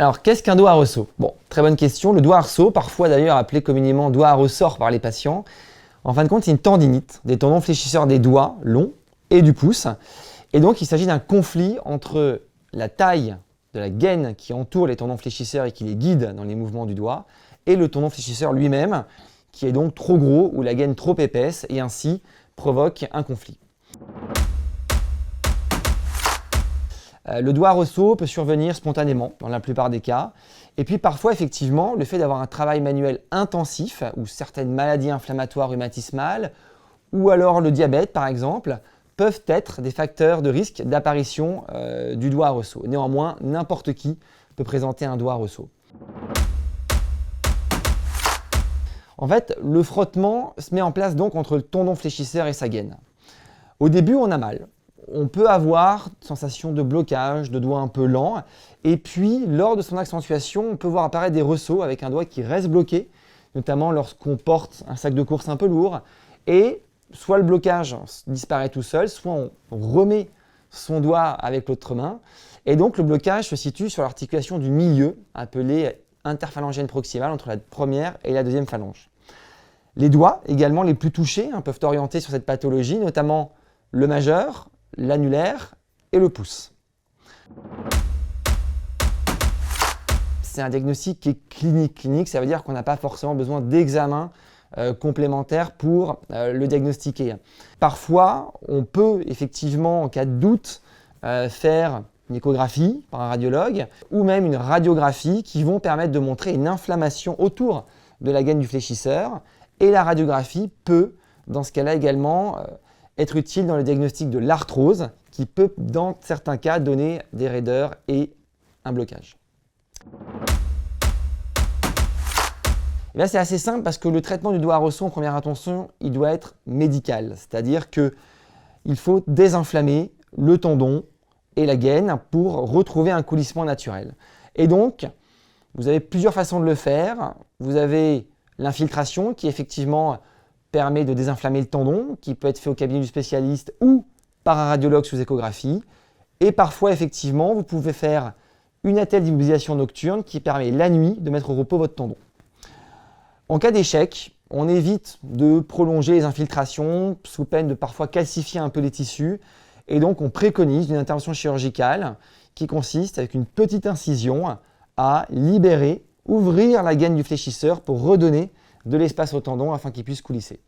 Alors, qu'est-ce qu'un doigt à ressaut? Bon, très bonne question. Le doigt à ressaut, parfois d'ailleurs appelé communément doigt à ressort par les patients, en fin de compte, c'est une tendinite des tendons fléchisseurs des doigts longs et du pouce. Et donc, il s'agit d'un conflit entre la taille de la gaine qui entoure les tendons fléchisseurs et qui les guide dans les mouvements du doigt, et le tendon fléchisseur lui-même, qui est donc trop gros ou la gaine trop épaisse, et ainsi provoque un conflit. Le doigt à ressaut peut survenir spontanément dans la plupart des cas. Et puis parfois, effectivement, le fait d'avoir un travail manuel intensif ou certaines maladies inflammatoires rhumatismales ou alors le diabète par exemple, peuvent être des facteurs de risque d'apparition du doigt à ressaut. Néanmoins, n'importe qui peut présenter un doigt à ressaut. En fait, le frottement se met en place donc entre le tendon fléchisseur et sa gaine. Au début, on a mal. On peut avoir une sensation de blocage, de doigt un peu lent. Et puis, lors de son accentuation, on peut voir apparaître des ressauts avec un doigt qui reste bloqué, notamment lorsqu'on porte un sac de course un peu lourd. Et soit le blocage disparaît tout seul, soit on remet son doigt avec l'autre main. Et donc, le blocage se situe sur l'articulation du milieu, appelée interphalangienne proximale, entre la première et la deuxième phalange. Les doigts, également les plus touchés, peuvent orienter sur cette pathologie, notamment le majeur, l'annulaire et le pouce. C'est un diagnostic qui est clinique. Clinique, ça veut dire qu'on n'a pas forcément besoin d'examen complémentaires pour le diagnostiquer. Parfois, on peut effectivement, en cas de doute, faire une échographie par un radiologue ou même une radiographie qui vont permettre de montrer une inflammation autour de la gaine du fléchisseur. Et la radiographie peut, dans ce cas-là également, être utile dans le diagnostic de l'arthrose qui peut, dans certains cas, donner des raideurs et un blocage. Et là, c'est assez simple parce que le traitement du doigt à ressaut en première intention, il doit être médical. C'est-à-dire qu'il faut désinflammer le tendon et la gaine pour retrouver un coulissement naturel. Et donc, vous avez plusieurs façons de le faire. Vous avez l'infiltration qui effectivement permet de désinflammer le tendon, qui peut être fait au cabinet du spécialiste ou par un radiologue sous échographie. Et parfois, effectivement, vous pouvez faire une attelle d'immobilisation nocturne qui permet la nuit de mettre au repos votre tendon. En cas d'échec, on évite de prolonger les infiltrations sous peine de parfois calcifier un peu les tissus. Et donc, on préconise une intervention chirurgicale qui consiste, avec une petite incision, à libérer, ouvrir la gaine du fléchisseur pour redonner de l'espace au tendon afin qu'il puisse coulisser.